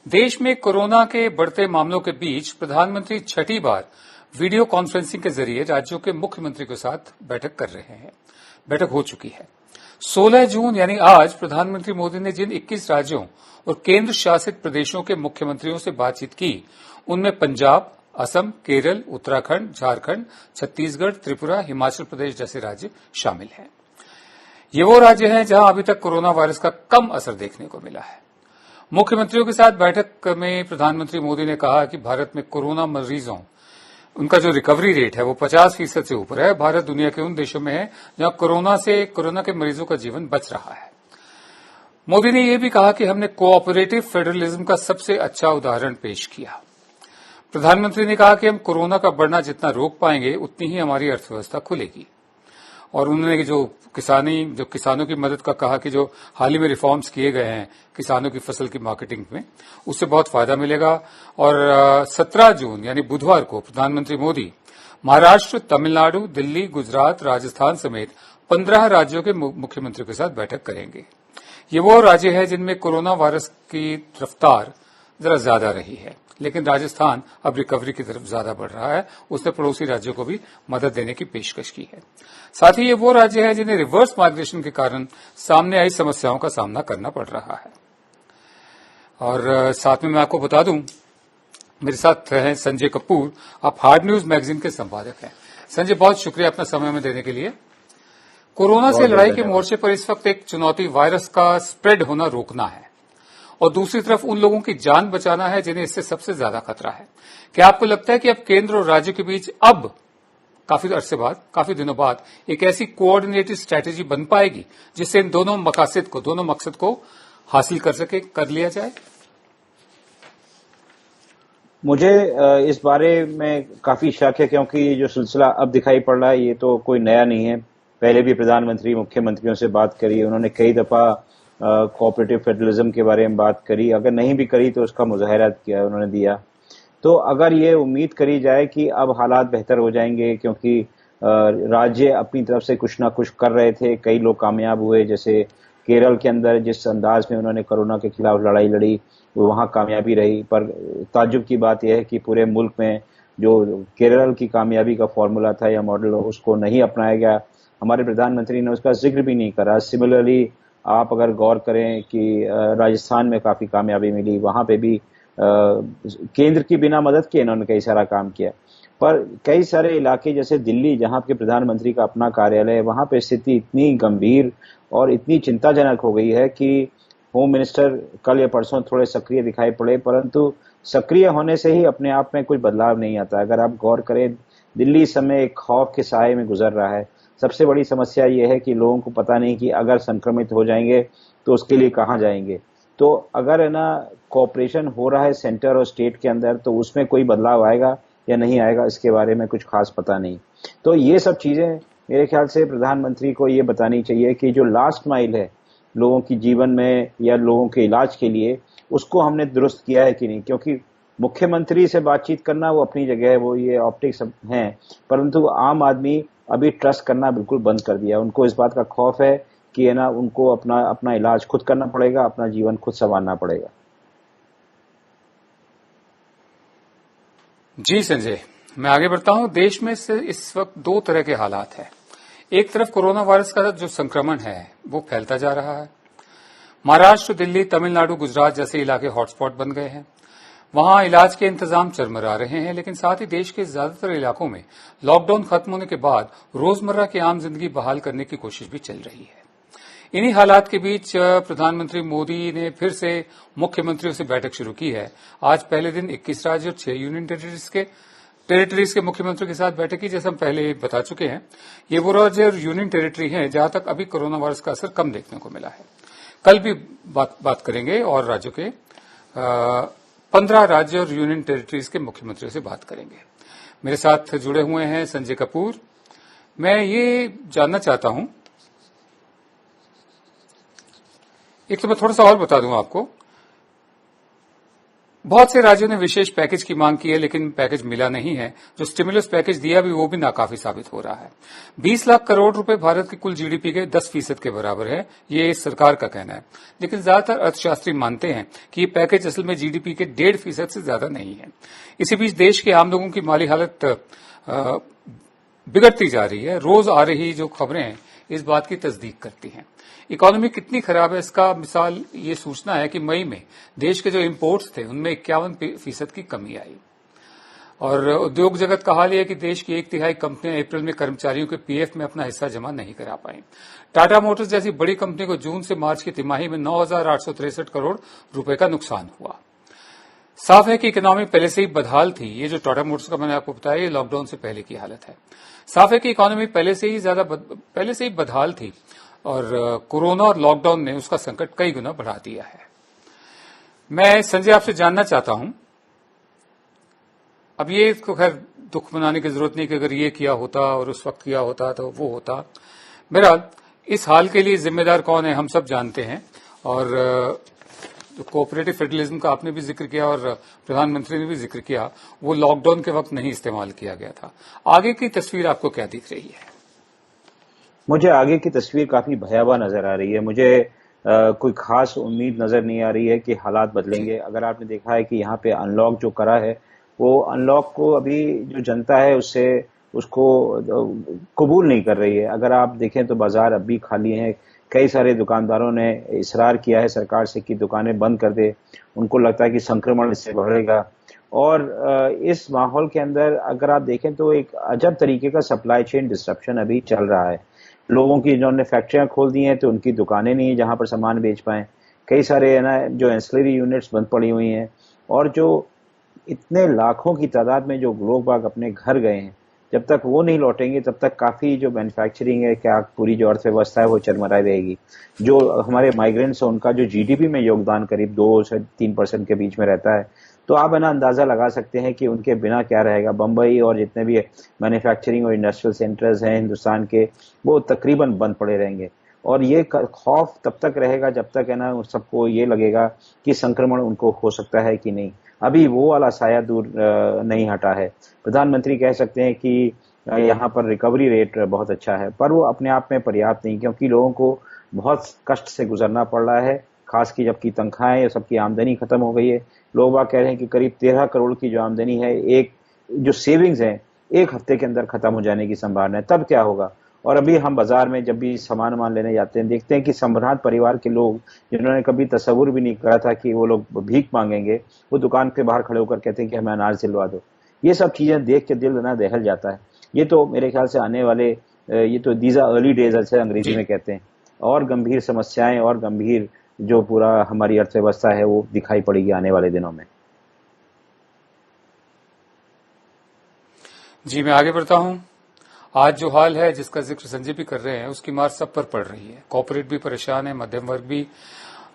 देश में कोरोना के बढ़ते मामलों के बीच प्रधानमंत्री छठी बार वीडियो कॉन्फ्रेंसिंग के जरिए राज्यों के मुख्यमंत्री के साथ बैठक कर रहे हैं। बैठक हो चुकी है। 16 जून यानी आज प्रधानमंत्री मोदी ने जिन 21 राज्यों और केंद्र शासित प्रदेशों के मुख्यमंत्रियों से बातचीत की, उनमें पंजाब, असम, केरल, उत्तराखंड, झारखंड, छत्तीसगढ़, त्रिपुरा, हिमाचल प्रदेश जैसे राज्य शामिल हैं। ये वो राज्य हैं जहां अभी तक कोरोना वायरस का कम असर देखने को मिला है। मुख्यमंत्रियों के साथ बैठक में प्रधानमंत्री मोदी ने कहा कि भारत में कोरोना मरीजों उनका जो रिकवरी रेट है वो 50% से ऊपर है। भारत दुनिया के उन देशों में है जहां कोरोना के मरीजों का जीवन बच रहा है। मोदी ने यह भी कहा कि हमने कोऑपरेटिव फेडरलिज्म का सबसे अच्छा उदाहरण पेश किया। प्रधानमंत्री ने कहा कि हम कोरोना का बढ़ना जितना रोक पाएंगे उतनी ही हमारी अर्थव्यवस्था खुलेगी। और उन्होंने जो किसानों की मदद का कहा कि जो हाल ही में रिफॉर्म्स किए गए हैं किसानों की फसल की मार्केटिंग में, उससे बहुत फायदा मिलेगा। और 17 जून यानी बुधवार को प्रधानमंत्री मोदी महाराष्ट्र, तमिलनाडु, दिल्ली, गुजरात, राजस्थान समेत 15 राज्यों के मुख्यमंत्रियों के साथ बैठक करेंगे। ये वो राज्य है जिनमें कोरोना वायरस की रफ्तार जरा ज्यादा रही है, लेकिन राजस्थान अब रिकवरी की तरफ ज्यादा बढ़ रहा है। उसने पड़ोसी राज्यों को भी मदद देने की पेशकश की है। साथ ही ये वो राज्य है जिन्हें रिवर्स माइग्रेशन के कारण सामने आई समस्याओं का सामना करना पड़ रहा है। और साथ में मैं आपको बता दूं, मेरे साथ हैं संजय कपूर, आप हार्ड न्यूज मैगजीन के संपादक हैं। संजय, बहुत शुक्रिया अपना समय में देने के लिए। कोरोना से लड़ाई के मोर्चे पर इस वक्त एक चुनौती वायरस का स्प्रेड होना रोकना है और दूसरी तरफ उन लोगों की जान बचाना है जिन्हें इससे सबसे ज्यादा खतरा है। क्या आपको लगता है कि अब केंद्र और राज्य के बीच अब काफी दिनों बाद एक ऐसी कोऑर्डिनेटेड स्ट्रैटेजी बन पाएगी जिससे इन दोनों मकसद को हासिल कर लिया जाए? मुझे इस बारे में काफी शक है, क्योंकि ये जो सिलसिला अब दिखाई पड़ रहा है ये तो कोई नया नहीं है। पहले भी प्रधानमंत्री मुख्यमंत्रियों से बात करी, उन्होंने कई दफा कोऑपरेटिव फेडरलिज्म के बारे में बात करी, अगर नहीं भी करी तो उसका मुजाहरा किया उन्होंने दिया। तो अगर ये उम्मीद करी जाए कि अब हालात बेहतर हो जाएंगे, क्योंकि राज्य अपनी तरफ से कुछ ना कुछ कर रहे थे, कई लोग कामयाब हुए, जैसे केरल के अंदर जिस अंदाज में उन्होंने कोरोना के खिलाफ लड़ाई लड़ी वो वहां कामयाबी रही। पर ताज्जुब की बात यह है कि पूरे मुल्क में जो केरल की कामयाबी का फॉर्मूला था या मॉडल, उसको नहीं अपनाया गया। हमारे प्रधानमंत्री ने उसका जिक्र भी नहीं करा। सिमिलरली आप अगर गौर करें कि राजस्थान में काफी कामयाबी मिली, वहां पे भी केंद्र की बिना मदद के इन्होंने कई सारा काम किया। पर कई सारे इलाके जैसे दिल्ली, जहां के प्रधानमंत्री का अपना कार्यालय है, वहां पे स्थिति इतनी गंभीर और इतनी चिंताजनक हो गई है कि होम मिनिस्टर कल या परसों थोड़े सक्रिय दिखाई पड़े, परंतु सक्रिय होने से ही अपने आप में कोई बदलाव नहीं आता। अगर आप गौर करें, दिल्ली इस समय एक खौफ के साए में गुजर रहा है। सबसे बड़ी समस्या यह है कि लोगों को पता नहीं कि अगर संक्रमित हो जाएंगे तो उसके लिए कहां जाएंगे। तो अगर है ना कोऑपरेशन हो रहा है सेंटर और स्टेट के अंदर, तो उसमें कोई बदलाव आएगा या नहीं आएगा इसके बारे में कुछ खास पता नहीं। तो ये सब चीजें मेरे ख्याल से प्रधानमंत्री को ये बतानी चाहिए कि जो लास्ट माइल है लोगों की जीवन में या लोगों के इलाज के लिए, उसको हमने दुरुस्त किया है कि नहीं। क्योंकि मुख्यमंत्री से बातचीत करना वो अपनी जगह है, वो ये ऑप्टिक्स हैं, परंतु आम आदमी अभी ट्रस्ट करना बिल्कुल बंद कर दिया। उनको इस बात का खौफ है कि है ना उनको अपना इलाज खुद करना पड़ेगा, अपना जीवन खुद संवारना पड़ेगा। जी संजय, मैं आगे बढ़ता हूं। देश में से इस वक्त दो तरह के हालात हैं। एक तरफ कोरोना वायरस का जो संक्रमण है वो फैलता जा रहा है। महाराष्ट्र, दिल्ली, तमिलनाडु, गुजरात जैसे इलाके हॉटस्पॉट बन गए हैं। वहां इलाज के इंतजाम चरमरा रहे हैं, लेकिन साथ ही देश के ज्यादातर इलाकों में लॉकडाउन खत्म होने के बाद रोजमर्रा की आम जिंदगी बहाल करने की कोशिश भी चल रही है। इन्हीं हालात के बीच प्रधानमंत्री मोदी ने फिर से मुख्यमंत्रियों से बैठक शुरू की है। आज पहले दिन 21 राज्य और 6 यूनियन टेरिटरीज के मुख्यमंत्रियों के साथ बैठक की, जैसे हम पहले बता चुके हैं। ये वो राज्य और यूनियन टेरिटरी हैं जहां तक अभी कोरोना वायरस का असर कम देखने को मिला है। कल भी बात करेंगे और राज्यों के 15 राज्य और यूनियन टेरिटरीज के मुख्यमंत्रियों से बात करेंगे। मेरे साथ जुड़े हुए हैं संजय कपूर। मैं ये जानना चाहता हूं, एक तो मैं थोड़ा सा और बता दूं आपको, बहुत से राज्यों ने विशेष पैकेज की मांग की है, लेकिन पैकेज मिला नहीं है। जो स्टिमुलस पैकेज दिया भी वो भी नाकाफी साबित हो रहा है। 20 लाख करोड़ रुपए भारत की कुल जीडीपी के 10% के बराबर है, ये सरकार का कहना है। लेकिन ज्यादातर अर्थशास्त्री मानते हैं कि ये पैकेज असल में जीडीपी के 1.5% से ज्यादा नहीं है। इसी बीच देश के आम लोगों की माली हालत बिगड़ती जा रही है। रोज आ रही जो खबरें हैं इस बात की तस्दीक करती हैं। इकोनॉमी कितनी खराब है इसका मिसाल ये सूचना है कि मई में देश के जो इंपोर्ट्स थे उनमें 51% की कमी आई। और उद्योग जगत का हाल यह है कि देश की 1/3 कंपनियां अप्रैल में कर्मचारियों के पीएफ में अपना हिस्सा जमा नहीं करा पाई। टाटा मोटर्स जैसी बड़ी कंपनी को जून से मार्च की तिमाही में 9,863 करोड़ रुपए का नुकसान हुआ। साफ है कि इकोनॉमी पहले से ही बदहाल थी। ये जो टाटा मोटर्स का मैंने आपको बताया ये लॉकडाउन से पहले की हालत है। साफ है कि इकोनॉमी पहले से ही बदहाल थी और कोरोना और लॉकडाउन ने उसका संकट कई गुना बढ़ा दिया है। मैं संजय आपसे जानना चाहता हूं, अब ये इसको खैर दुख मनाने की जरूरत नहीं कि अगर ये किया होता और उस वक्त किया होता तो वो होता। बहरहाल इस हाल के लिए जिम्मेदार कौन है हम सब जानते हैं। और कोऑपरेटिव फेडरलिज्म का आपने भी जिक्र किया और प्रधानमंत्री ने भी जिक्र किया, वो लॉकडाउन के वक्त नहीं इस्तेमाल किया गया था। आगे की तस्वीर आपको क्या दिख रही है? मुझे आगे की तस्वीर काफी भयावह नजर आ रही है। मुझे कोई खास उम्मीद नजर नहीं आ रही है कि हालात बदलेंगे। अगर आपने देखा है कि यहाँ पे अनलॉक जो करा है वो अनलॉक को अभी जो जनता है उसको कबूल नहीं कर रही है। अगर आप देखें तो बाजार अब भी खाली हैं। कई सारे दुकानदारों ने इसरार किया है सरकार से कि दुकानें बंद कर दे। उनको लगता है कि संक्रमण इससे बढ़ेगा। और इस माहौल के अंदर अगर आप देखें तो एक अजब तरीके का सप्लाई चेन डिस्ट्रप्शन अभी चल रहा है। लोगों की जिन्होंने फैक्ट्रियां खोल दी हैं तो उनकी दुकानें नहीं है जहां पर सामान बेच पाएं। कई सारे है ना जो एंसिलरी यूनिट्स बंद पड़ी हुई हैं। और जो इतने लाखों की तादाद में जो लोग बाग अपने घर गए हैं, जब तक वो नहीं लौटेंगे तब तक काफी जो मैन्युफैक्चरिंग है, क्या पूरी जो अर्थव्यवस्था है वो चरमराई रहेगी। जो हमारे माइग्रेंट्स है उनका जो जीडीपी में योगदान करीब 2 से 3% के बीच में रहता है। तो आप है ना अंदाजा लगा सकते हैं कि उनके बिना क्या रहेगा। बंबई और जितने भी मैन्युफैक्चरिंग और इंडस्ट्रियल सेंटर्स हैं हिंदुस्तान के, वो तकरीबन बंद पड़े रहेंगे। और ये खौफ तब तक रहेगा जब तक है ना सबको ये लगेगा कि संक्रमण उनको हो सकता है कि नहीं। अभी वो वाला साया दूर नहीं हटा है। प्रधानमंत्री कह सकते हैं कि यहाँ पर रिकवरी रेट बहुत अच्छा है, पर वो अपने आप में पर्याप्त नहीं, क्योंकि लोगों को बहुत कष्ट से गुजरना पड़ रहा है। खास की जबकि तनख्वाहें, सबकी आमदनी खत्म हो गई है। लोग बाग कह रहे हैं कि करीब 13 करोड़ की जो आमदनी है, एक जो सेविंग्स है, 1 हफ्ते के अंदर खत्म हो जाने की संभावना है। तब क्या होगा? और अभी हम बाजार में जब भी सामान लेने जाते हैं देखते हैं कि संभ्रांत परिवार के लोग जिन्होंने कभी तस्वुर भी नहीं करा था कि वो लोग भीख मांगेंगे, वो दुकान के बाहर खड़े होकर कहते हैं कि हमें अनाज दिलवा दो। ये सब चीजें देख के दिल ना दहल जाता है। ये तो मेरे ख्याल से आने वाले ये तो दीज आर अर्ली डेज ऐसे अंग्रेजी में कहते हैं। और गंभीर समस्याएं और गंभीर जो पूरा हमारी अर्थव्यवस्था है वो दिखाई पड़ेगी आने वाले दिनों में। जी मैं आगे बढ़ता हूं। आज जो हाल है जिसका जिक्र संजय भी कर रहे हैं उसकी मार सब पर पड़ रही है। कॉर्पोरेट भी परेशान है, मध्यम वर्ग भी,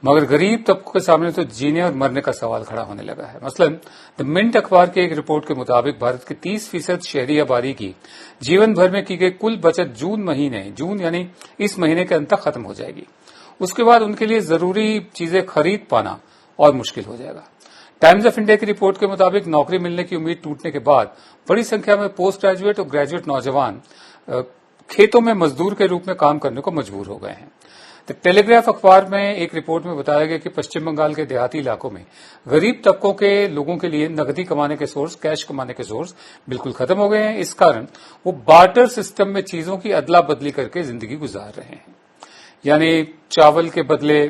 मगर गरीब तबकों के सामने तो जीने और मरने का सवाल खड़ा होने लगा है। मसलन द मिंट अखबार की एक रिपोर्ट के मुताबिक भारत की 30% शहरी आबादी की जीवन भर में की गई कुल बचत जून यानी इस महीने के अंत तक खत्म हो जाएगी। उसके बाद उनके लिए जरूरी चीजें खरीद पाना और मुश्किल हो जाएगा। टाइम्स ऑफ इंडिया की रिपोर्ट के मुताबिक नौकरी मिलने की उम्मीद टूटने के बाद बड़ी संख्या में पोस्ट ग्रेजुएट और ग्रेजुएट नौजवान खेतों में मजदूर के रूप में काम करने को मजबूर हो गए हैं। द टेलीग्राफ अखबार में एक रिपोर्ट में बताया गया कि पश्चिम बंगाल के देहाती इलाकों में गरीब तबकों के लोगों के लिए नकदी कमाने के सोर्स, कैश कमाने के सोर्स बिल्कुल खत्म हो गए हैं। इस कारण वो बार्टर सिस्टम में चीजों की अदला बदली करके जिंदगी गुजार रहे हैं। यानी चावल के बदले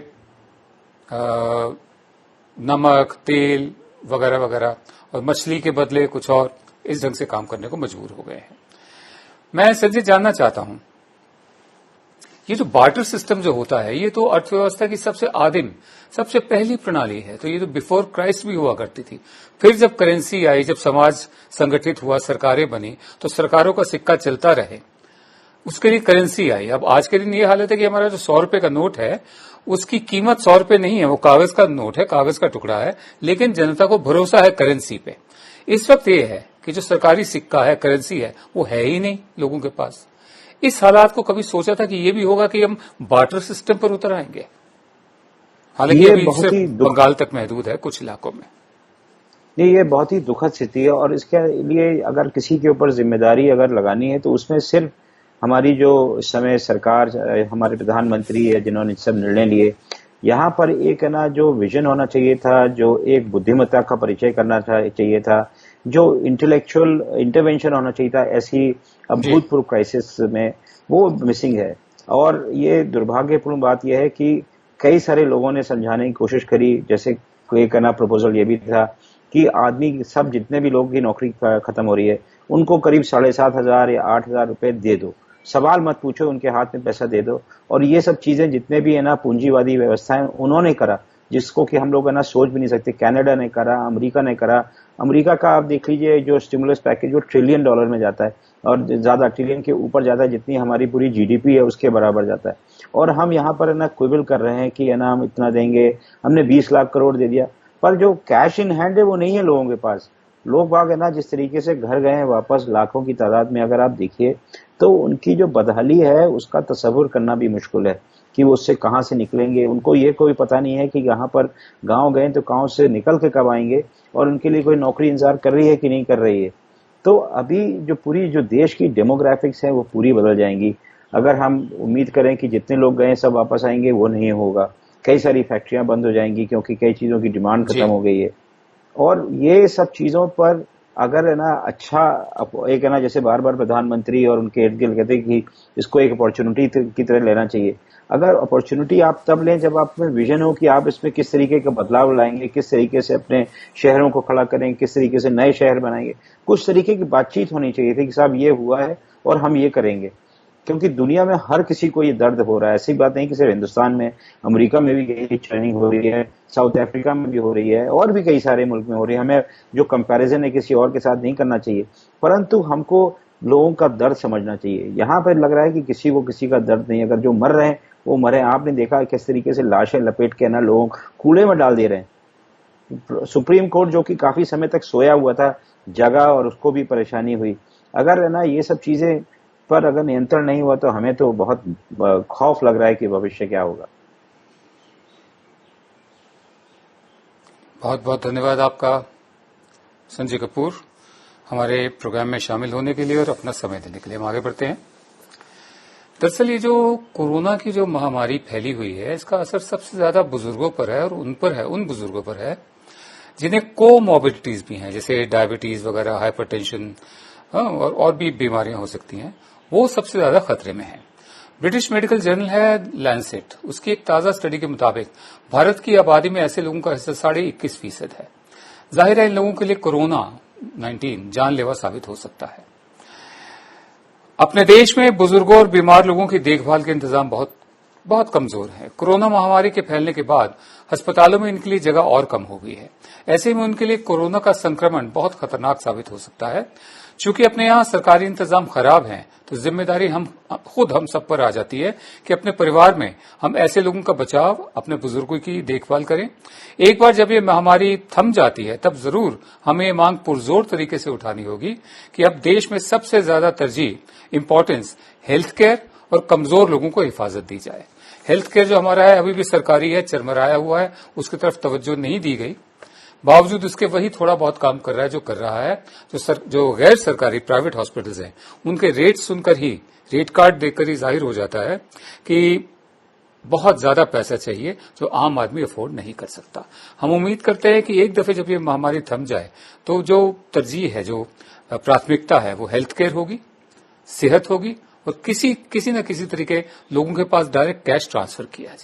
नमक, तेल वगैरह वगैरह, और मछली के बदले कुछ और, इस ढंग से काम करने को मजबूर हो गए हैं। मैं संजय जानना चाहता हूं, ये जो बार्टर सिस्टम जो होता है ये तो अर्थव्यवस्था की सबसे आदिम, सबसे पहली प्रणाली है। तो ये तो बिफोर क्राइस्ट भी हुआ करती थी। फिर जब करेंसी आई, जब समाज संगठित हुआ, सरकारें बनी, तो सरकारों का सिक्का चलता रहे, उसके लिए करेंसी आई। अब आज के दिन ये हालत है कि हमारा जो 100 रुपए का नोट है उसकी कीमत 100 रुपए नहीं है, वो कागज का नोट है, कागज का टुकड़ा है, लेकिन जनता को भरोसा है करेंसी पे। इस वक्त ये है कि जो सरकारी सिक्का है, करेंसी है, वो है ही नहीं लोगों के पास। इस हालात को कभी सोचा था कि ये भी होगा कि हम बार्टर सिस्टम पर उतर आएंगे? हालांकि ये अभी सिर्फ बंगाल तक महदूद है, कुछ इलाकों में। नहीं, ये बहुत ही दुखद स्थिति है और इसके लिए अगर किसी के ऊपर जिम्मेदारी अगर लगानी है तो उसमें सिर्फ हमारी जो इस समय सरकार, हमारे प्रधानमंत्री है जिन्होंने सब निर्णय लिए, यहाँ पर एक है ना जो विजन होना चाहिए था, जो एक बुद्धिमत्ता का परिचय करना चाहिए था, जो इंटेलेक्चुअल इंटरवेंशन होना चाहिए था ऐसी अभूतपूर्व क्राइसिस में, वो मिसिंग है। और ये दुर्भाग्यपूर्ण बात यह है कि कई सारे लोगों ने समझाने की कोशिश करी, जैसे कोई करना प्रपोजल ये भी था कि आदमी सब जितने भी लोगों की नौकरी खत्म हो रही है उनको करीब 7,500 या 8,000 रुपए दे दो, सवाल मत पूछो, उनके हाथ में पैसा दे दो। और ये सब चीजें जितने भी है ना पूंजीवादी व्यवस्थाएं उन्होंने करा, जिसको कि हम लोग है ना सोच भी नहीं सकते। कनाडा ने करा, अमेरिका ने करा। अमेरिका का आप देख लीजिए जो स्टिमुलस पैकेज वो $1 ट्रिलियन में जाता है और ज्यादा ट्रिलियन के ऊपर जाता है, जितनी हमारी पूरी जीडीपी है उसके बराबर जाता है। और हम यहाँ पर है ना क्विबल कर रहे हैं कि है ना हम इतना देंगे, हमने 20 लाख करोड़ दे दिया, पर जो कैश इन हैंड है वो नहीं है लोगों के पास। लोग बाग है ना जिस तरीके से घर गए हैं वापस लाखों की तादाद में, अगर आप देखिए तो उनकी जो बदहाली है उसका तस्वुर करना भी मुश्किल है कि वो उससे कहां से निकलेंगे। उनको ये कोई पता नहीं है कि यहाँ पर गांव गए तो गांव से निकल के कब आएंगे और उनके लिए कोई नौकरी इंतजार कर रही है कि नहीं कर रही है। तो अभी जो पूरी जो देश की डेमोग्राफिक्स है वो पूरी बदल जाएंगी अगर हम उम्मीद करें कि जितने लोग गए सब वापस आएंगे, वो नहीं होगा। कई सारी फैक्ट्रियां बंद हो जाएंगी क्योंकि कई चीजों की डिमांड खत्म हो गई है। और ये सब चीजों पर अगर है ना अच्छा एक है ना जैसे बार बार प्रधानमंत्री और उनके इर्द गिर्द कहते हैं कि इसको एक अपॉर्चुनिटी की तरह लेना चाहिए। अगर अपॉर्चुनिटी आप तब लें जब आप में विजन हो कि आप इसमें किस तरीके का बदलाव लाएंगे, किस तरीके से अपने शहरों को खड़ा करेंगे, किस तरीके से नए शहर बनाएंगे। कुछ तरीके की बातचीत होनी चाहिए थी कि साहब ये हुआ है और हम ये करेंगे, क्योंकि दुनिया में हर किसी को ये दर्द हो रहा है। ऐसी बात नहीं कि सिर्फ हिंदुस्तान में, अमेरिका में भी यही ट्रेनिंग हो रही है, साउथ अफ्रीका में भी हो रही है और भी कई सारे मुल्क में हो रही है। हमें जो कंपैरिजन है किसी और के साथ नहीं करना चाहिए, परंतु हमको लोगों का दर्द समझना चाहिए। यहाँ पर लग रहा है कि किसी को किसी का दर्द नहीं है। अगर जो मर रहे हैं वो मरे। आपने देखा किस तरीके से लाशें लपेट के ना लोगों कूड़े में डाल दे रहे हैं। सुप्रीम कोर्ट जो कि काफी समय तक सोया हुआ था जगा और उसको भी परेशानी हुई। अगर है ना ये सब चीजें पर अगर नियंत्रण नहीं हुआ तो हमें तो बहुत खौफ लग रहा है कि भविष्य क्या होगा। बहुत बहुत धन्यवाद आपका संजय कपूर, हमारे प्रोग्राम में शामिल होने के लिए और अपना समय देने के लिए। हम आगे बढ़ते हैं। दरअसल ये जो कोरोना की जो महामारी फैली हुई है, इसका असर सबसे ज्यादा बुजुर्गों पर है और उन बुजुर्गों पर है जिन्हें कोमॉर्बिडिटीज भी हैं, जैसे डायबिटीज वगैरह, हाइपरटेंशन और भी बीमारियां हो सकती हैं। वो सबसे ज्यादा खतरे में है। ब्रिटिश मेडिकल जर्नल है लैंसेट, उसकी एक ताजा स्टडी के मुताबिक भारत की आबादी में ऐसे लोगों का हिस्सा 21.5% है। जाहिर है इन लोगों के लिए कोरोना 19 जानलेवा साबित हो सकता है। अपने देश में बुजुर्गों और बीमार लोगों की देखभाल के इंतजाम बहुत कमजोर है। कोरोना महामारी के फैलने के बाद अस्पतालों में इनके लिए जगह और कम हो गई है। ऐसे में उनके लिए कोरोना का संक्रमण बहुत खतरनाक साबित हो सकता है। चूंकि अपने यहाँ सरकारी इंतजाम खराब हैं, तो जिम्मेदारी हम सब पर आ जाती है कि अपने परिवार में हम ऐसे लोगों का बचाव, अपने बुजुर्गों की देखभाल करें। एक बार जब ये महामारी थम जाती है तब जरूर हमें ये मांग पुरजोर तरीके से उठानी होगी कि अब देश में सबसे ज्यादा तरजीह, इंपॉर्टेंस हेल्थ केयर और कमजोर लोगों को हिफाजत दी जाए। हेल्थ केयर जो हमारा है अभी भी सरकारी है, चरमराया हुआ है, उसकी तरफ तवज्जो नहीं दी गई। बावजूद उसके वही थोड़ा बहुत काम कर रहा है जो कर रहा है। जो गैर सरकारी प्राइवेट हॉस्पिटल्स हैं, उनके रेट सुनकर ही, रेट कार्ड देखकर ही जाहिर हो जाता है कि बहुत ज्यादा पैसा चाहिए जो आम आदमी अफोर्ड नहीं कर सकता। हम उम्मीद करते हैं कि एक दफे जब ये महामारी थम जाए तो जो तरजीह है, जो प्राथमिकता है, वो हेल्थ केयर होगी, सेहत होगी और किसी न किसी तरीके लोगों के पास डायरेक्ट कैश ट्रांसफर किया जाए।